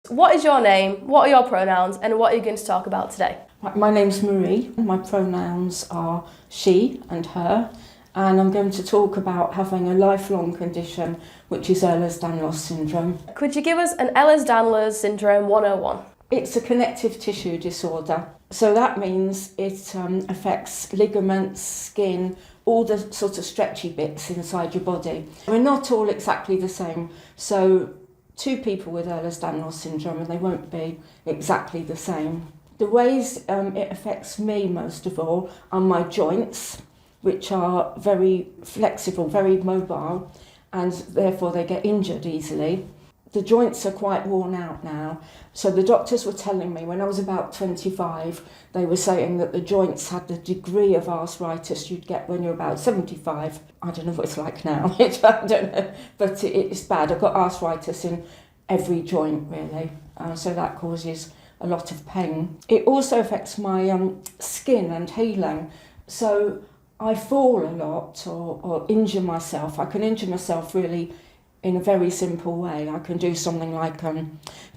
What is your name, what are your pronouns, and what are you going to talk about today? My name's Marie. My pronouns are she and her, and I'm going to talk about having a lifelong condition, which is Ehlers-Danlos syndrome. Could you give us an Ehlers-Danlos syndrome 101? It's a connective tissue disorder. So that means it affects ligaments, skin, all the sort of stretchy bits inside your body. We're not all exactly the same. So two people with Ehlers-Danlos syndrome and they won't be exactly the same. The ways it affects me most of all are my joints, which are very flexible, very mobile, and therefore they get injured easily. The joints are quite worn out now. So the doctors were telling me when I was about 25, they were saying that the joints had the degree of arthritis you'd get when you're about 75. I don't know what it's like now, I don't know, but it's bad. I've got arthritis in every joint really, so that causes a lot of pain. It also affects my skin and healing. So I fall a lot or injure myself. I can injure myself really in a very simple way. I can do something like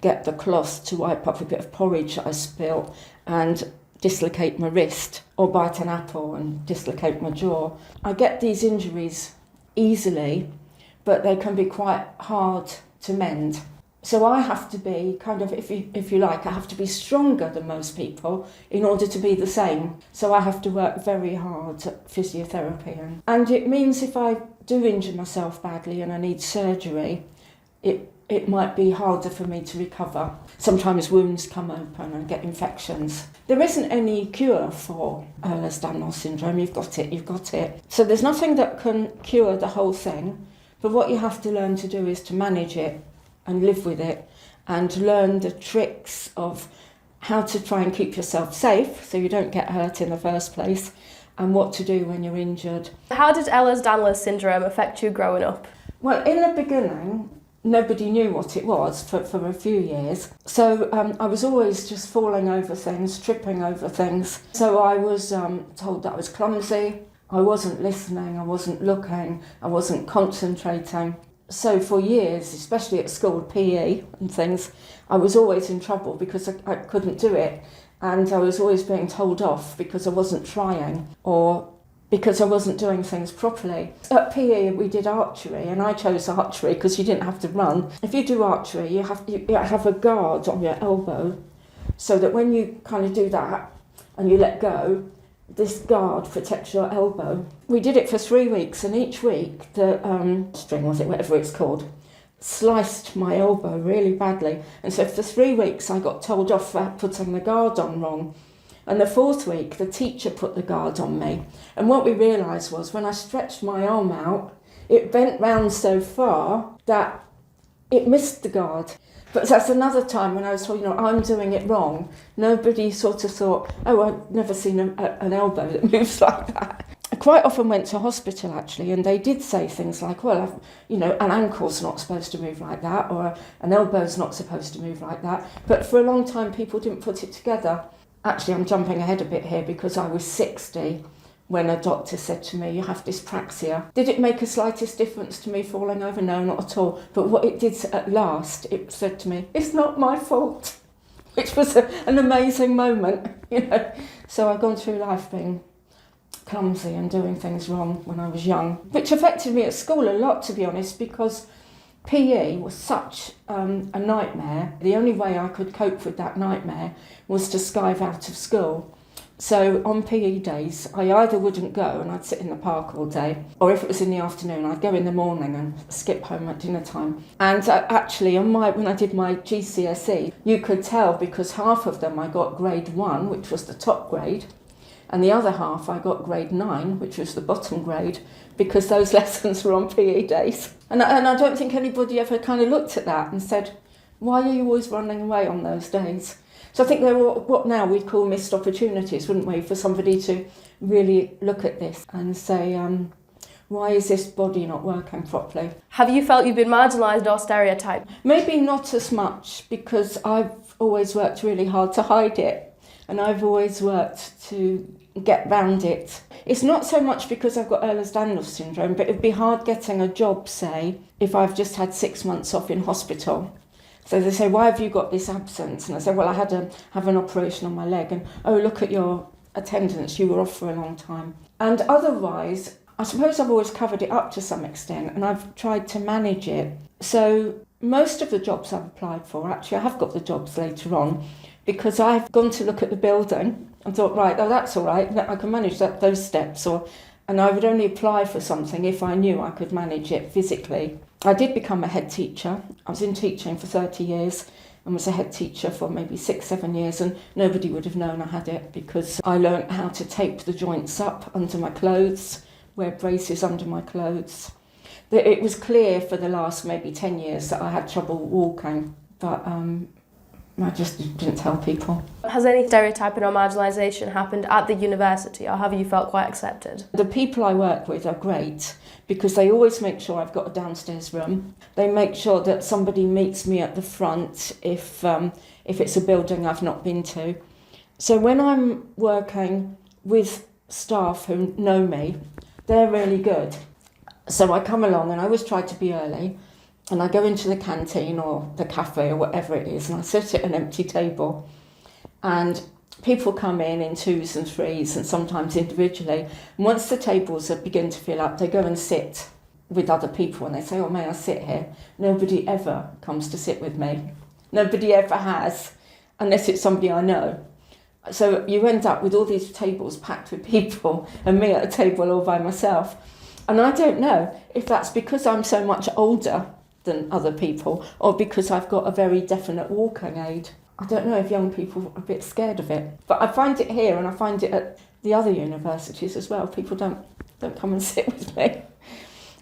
get the cloth to wipe up a bit of porridge I spilt and dislocate my wrist, or bite an apple and dislocate my jaw. I get these injuries easily, but they can be quite hard to mend. So I have to be kind of, if you like, I have to be stronger than most people in order to be the same. So I have to work very hard at physiotherapy. And it means if I do injure myself badly and I need surgery, it might be harder for me to recover. Sometimes wounds come open and get infections. There isn't any cure for Ehlers-Danlos syndrome. You've got it. So there's nothing that can cure the whole thing, but what you have to learn to do is to manage it and live with it and learn the tricks of how to try and keep yourself safe so you don't get hurt in the first place, and what to do when you're injured. How did Ehlers-Danlos syndrome affect you growing up? Well, in the beginning, nobody knew what it was for a few years. So I was always just falling over things, tripping over things. So I was told that I was clumsy, I wasn't listening, I wasn't looking, I wasn't concentrating. So for years, especially at school, PE and things, I was always in trouble because I couldn't do it. And I was always being told off because I wasn't trying or because I wasn't doing things properly. At PE, we did archery, and I chose archery because you didn't have to run. If you do archery, you have a guard on your elbow so that when you kind of do that and you let go, this guard protects your elbow. We did it for 3 weeks, and each week the string, whatever it's called, sliced my elbow really badly. And so for 3 weeks I got told off for putting the guard on wrong. And the 4th week the teacher put the guard on me. And what we realised was when I stretched my arm out, it bent round so far that it missed the guard. But that's another time when I was told, I'm doing it wrong. Nobody sort of thought, oh, I've never seen an elbow that moves like that. I quite often went to hospital actually, and they did say things like, well, an ankle's not supposed to move like that, or an elbow's not supposed to move like that. But for a long time, people didn't put it together. Actually, I'm jumping ahead a bit here because I was 60 when a doctor said to me, you have dyspraxia. Did it make a slightest difference to me falling over? No, not at all. But what it did at last, it said to me, it's not my fault, which was an amazing moment, So I've gone through life being clumsy and doing things wrong when I was young, which affected me at school a lot, to be honest, because PE was such a nightmare. The only way I could cope with that nightmare was to skive out of school. So on PE days, I either wouldn't go and I'd sit in the park all day, or if it was in the afternoon, I'd go in the morning and skip home at dinner time. And actually, when I did my GCSE, you could tell because half of them I got grade 1, which was the top grade, and the other half I got grade 9, which was the bottom grade, because those lessons were on PE days. And I don't think anybody ever kind of looked at that and said, why are you always running away on those days? So I think there were what now we'd call missed opportunities, wouldn't we, for somebody to really look at this and say, why is this body not working properly? Have you felt you've been marginalised or stereotyped? Maybe not as much, because I've always worked really hard to hide it, and I've always worked to get round it. It's not so much because I've got Ehlers-Danlos syndrome, but it'd be hard getting a job, say, if I've just had 6 months off in hospital. So they say, why have you got this absence? And I say, well, I had to have an operation on my leg. And, oh, look at your attendance, you were off for a long time. And otherwise, I suppose I've always covered it up to some extent, and I've tried to manage it. So most of the jobs I've applied for, actually I have got the jobs later on, because I've gone to look at the building and thought, right, oh, that's all right, I can manage those steps. And I would only apply for something if I knew I could manage it physically. I did become a head teacher. I was in teaching for 30 years and was a head teacher for maybe 6-7 years, and nobody would have known I had it because I learnt how to tape the joints up under my clothes, wear braces under my clothes. It was clear for the last maybe 10 years that I had trouble walking, but I just didn't tell people. Has any stereotyping or marginalisation happened at the university, or have you felt quite accepted? The people I work with are great because they always make sure I've got a downstairs room. They make sure that somebody meets me at the front if it's a building I've not been to. So when I'm working with staff who know me, they're really good. So I come along and I always try to be early. And I go into the canteen or the cafe or whatever it is, and I sit at an empty table. And people come in 2s and 3s and sometimes individually. And once the tables begin to fill up, they go and sit with other people and they say, oh, may I sit here? Nobody ever comes to sit with me. Nobody ever has, unless it's somebody I know. So you end up with all these tables packed with people and me at a table all by myself. And I don't know if that's because I'm so much older than other people, or because I've got a very definite walking aid. I don't know if young people are a bit scared of it, but I find it here and I find it at the other universities as well. People don't come and sit with me.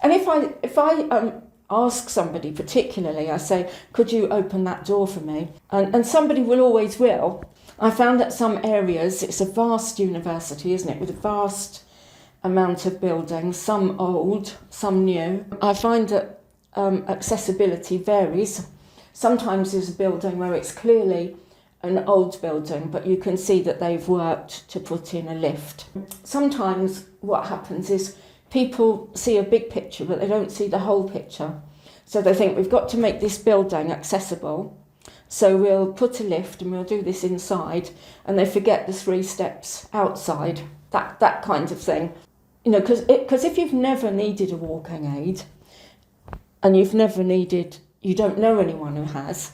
And if I ask somebody particularly, I say, could you open that door for me? And somebody will. I found that some areas, it's a vast university, isn't it, with a vast amount of buildings, some old, some new. I find that accessibility varies. Sometimes there's a building where it's clearly an old building, but you can see that they've worked to put in a lift. Sometimes what happens is people see a big picture, but they don't see the whole picture. So they think we've got to make this building accessible, so we'll put a lift and we'll do this inside, and they forget the 3 steps outside, that kind of thing. You know, because if you've never needed a walking aid, and you don't know anyone who has,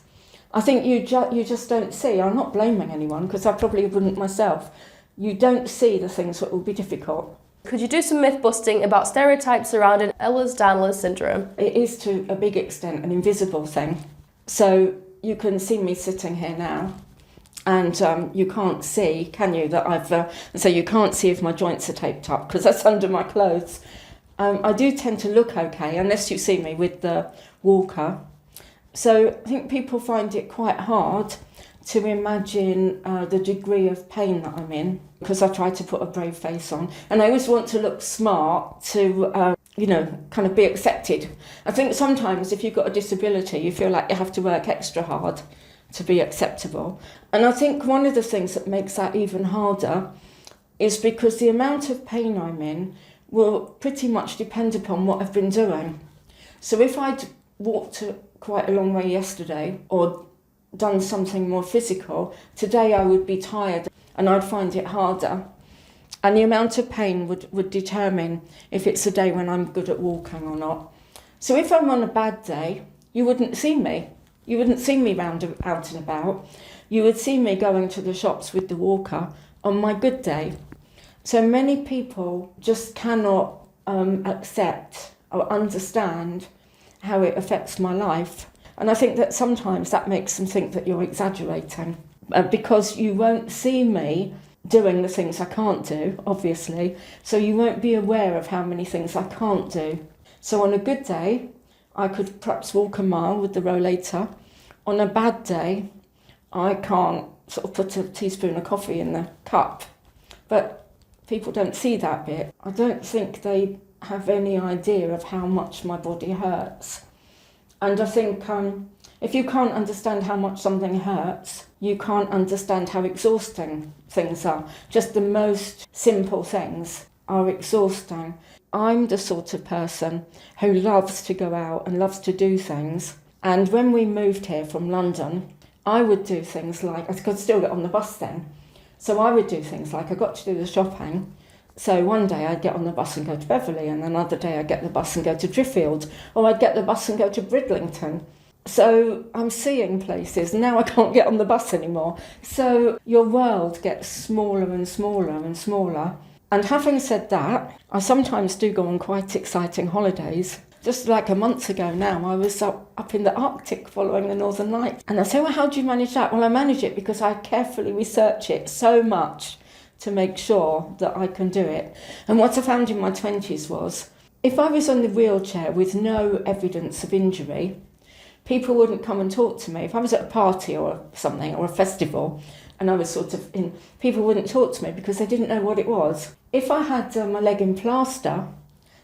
I think you just don't see. I'm not blaming anyone because I probably wouldn't myself. You don't see the things that will be difficult. Could you do some myth busting about stereotypes surrounding Ehlers-Danlos syndrome? It is to a big extent an invisible thing. So you can see me sitting here now, and you can't see, can you, that so you can't see if my joints are taped up because that's under my clothes. I do tend to look okay, unless you see me with the walker. So I think people find it quite hard to imagine the degree of pain that I'm in, because I try to put a brave face on. And I always want to look smart to, kind of be accepted. I think sometimes if you've got a disability, you feel like you have to work extra hard to be acceptable. And I think one of the things that makes that even harder is because the amount of pain I'm in will pretty much depend upon what I've been doing. So if I'd walked quite a long way yesterday or done something more physical, today I would be tired and I'd find it harder. And the amount of pain would determine if it's a day when I'm good at walking or not. So if I'm on a bad day, you wouldn't see me. You wouldn't see me out and about. You would see me going to the shops with the walker on my good day. So many people just cannot accept or understand how it affects my life. And I think that sometimes that makes them think that you're exaggerating because you won't see me doing the things I can't do, obviously, so you won't be aware of how many things I can't do. So on a good day, I could perhaps walk a mile with the rollator. On a bad day, I can't sort of put a teaspoon of coffee in the cup. But people don't see that bit. I don't think they have any idea of how much my body hurts. And I think if you can't understand how much something hurts, you can't understand how exhausting things are. Just the most simple things are exhausting. I'm the sort of person who loves to go out and loves to do things, And when we moved here from London, I would do things like, I could still get on the bus then, so I would do things like I got to do the shopping. So one day I'd get on the bus and go to Beverley, and another day I'd get the bus and go to Driffield, or I'd get the bus and go to Bridlington. So I'm seeing places. Now I can't get on the bus anymore. So your world gets smaller and smaller and smaller. And having said that, I sometimes do go on quite exciting holidays. Just like a month ago now, I was up in the Arctic following the Northern Lights. And I say, well, how do you manage that? Well, I manage it because I carefully research it so much to make sure that I can do it. And what I found in my 20s was, if I was on the wheelchair with no evidence of injury, people wouldn't come and talk to me. If I was at a party or something, or a festival, and I was sort of in, people wouldn't talk to me because they didn't know what it was. If I had my leg in plaster,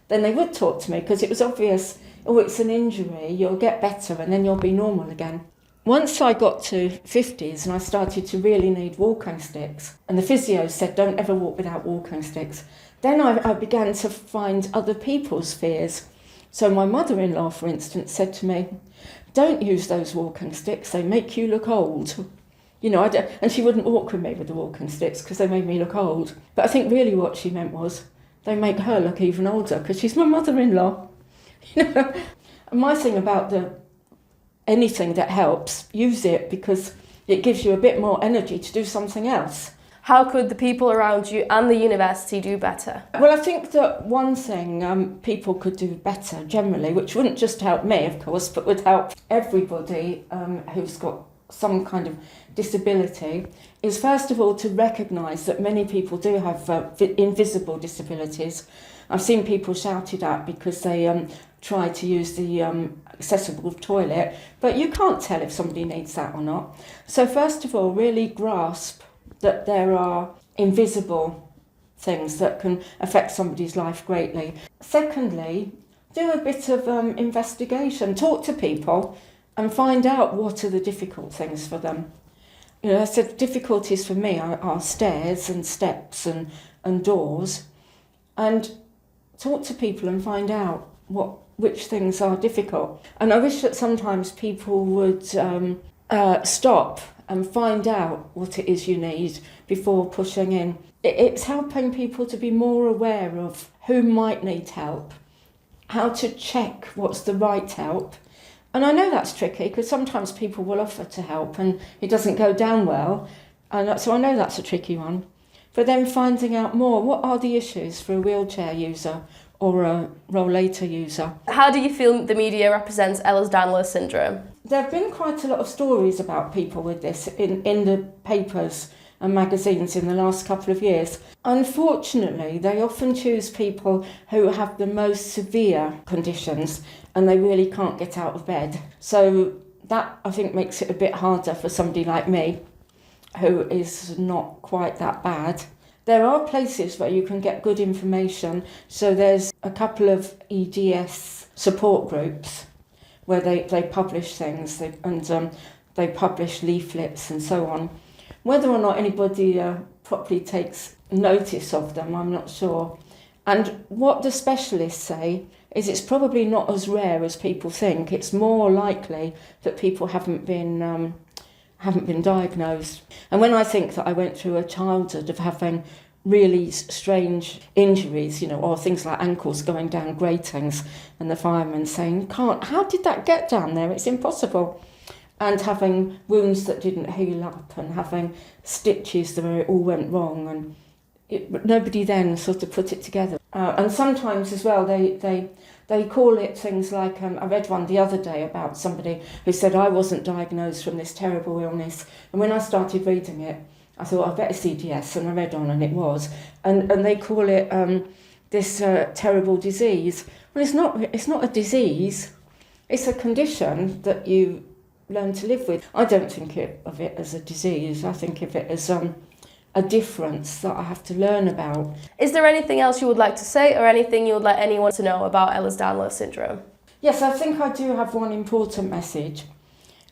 then they would talk to me because it was obvious, oh, it's an injury, you'll get better and then you'll be normal again. Once I got to 50s and I started to really need walking sticks, and the physio said, don't ever walk without walking sticks, then I began to find other people's fears. So my mother-in-law, for instance, said to me, don't use those walking sticks, they make you look old. You know, and she wouldn't walk with me with the walking sticks because they made me look old. But I think really what she meant was, they make her look even older because she's my mother-in-law. You know, and my thing about anything that helps, use it because it gives you a bit more energy to do something else. How could the people around you and the university do better? Well, I think that one thing people could do better generally, which wouldn't just help me, of course, but would help everybody who's got some kind of disability, is first of all to recognise that many people do have invisible disabilities. I've seen people shouted at because they try to use the accessible toilet, but you can't tell if somebody needs that or not. So first of all, really grasp that there are invisible things that can affect somebody's life greatly. Secondly, do a bit of investigation, talk to people and find out what are the difficult things for them. You know, I said difficulties for me are stairs and steps and doors, and talk to people and find out which things are difficult. And I wish that sometimes people would stop and find out what it is you need before pushing in. It's helping people to be more aware of who might need help, how to check what's the right help. And I know that's tricky because sometimes people will offer to help and it doesn't go down well. And so I know that's a tricky one. But then finding out more, what are the issues for a wheelchair user or a rollator user? How do you feel the media represents Ehlers-Danlos syndrome? There have been quite a lot of stories about people with this in the papers and magazines in the last couple of years. Unfortunately, they often choose people who have the most severe conditions and they really can't get out of bed. So that, I think, makes it a bit harder for somebody like me, who is not quite that bad. There are places where you can get good information. So there's a couple of EDS support groups where they publish things and they publish leaflets and so on. Whether or not anybody properly takes notice of them, I'm not sure. And what the specialists say is it's probably not as rare as people think. It's more likely that people haven't been diagnosed. And when I think that I went through a childhood of having really strange injuries, you know, or things like ankles going down gratings and the fireman saying, how did that get down there? It's impossible. And having wounds that didn't heal up and having stitches where it all went wrong, and nobody then sort of put it together. And sometimes as well they call it things like, I read one the other day about somebody who said, I wasn't diagnosed from this terrible illness. And when I started reading it, I thought, I bet it's EDS, and I read on and it was. And they call it this terrible disease. Well, it's not a disease, it's a condition that you learn to live with. I don't think of it as a disease. I think of it as a difference that I have to learn about. Is there anything else you would like to say or anything you would like anyone to know about Ehlers-Danlos syndrome? Yes, I think I do have one important message,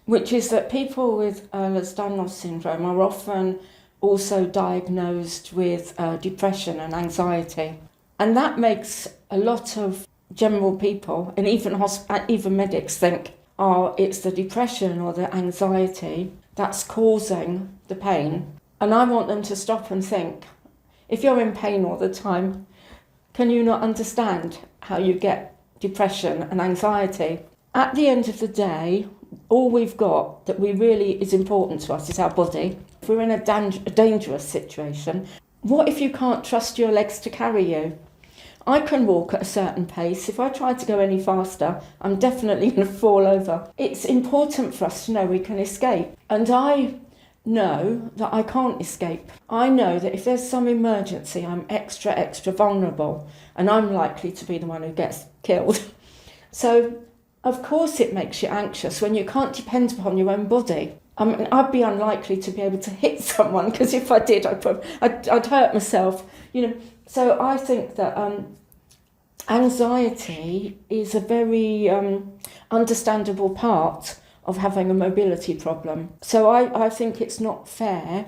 which is that people with Ehlers-Danlos syndrome are often also diagnosed with depression and anxiety. And that makes a lot of general people and even medics think, it's the depression or the anxiety that's causing the pain. And I want them to stop and think, if you're in pain all the time, can you not understand how you get depression and anxiety? At the end of the day, all we've got that really is important to us is our body. If we're in a dangerous situation, what if you can't trust your legs to carry you? I can walk at a certain pace. If I try to go any faster, I'm definitely going to fall over. It's important for us to know we can escape. And I know that I can't escape. I know that if there's some emergency, I'm extra vulnerable, and I'm likely to be the one who gets killed. So, of course it makes you anxious when you can't depend upon your own body. I mean, I'd be unlikely to be able to hit someone, because if I did, I'd hurt myself, you know. So I think that anxiety is a very understandable part of having a mobility problem. So I think it's not fair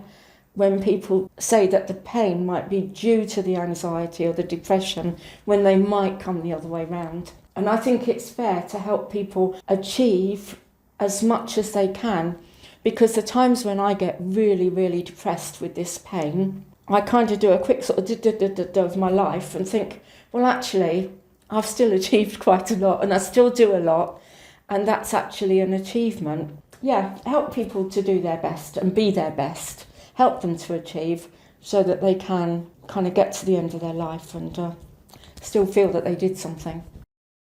when people say that the pain might be due to the anxiety or the depression when they might come the other way round. And I think it's fair to help people achieve as much as they can, because the times when I get really depressed with this pain, I kind of do a quick sort of of my life and think, well, actually, I've still achieved quite a lot, and I still do a lot, and that's actually an achievement. Yeah, help people to do their best and be their best. Help them to achieve so that they can kind of get to the end of their life and still feel that they did something.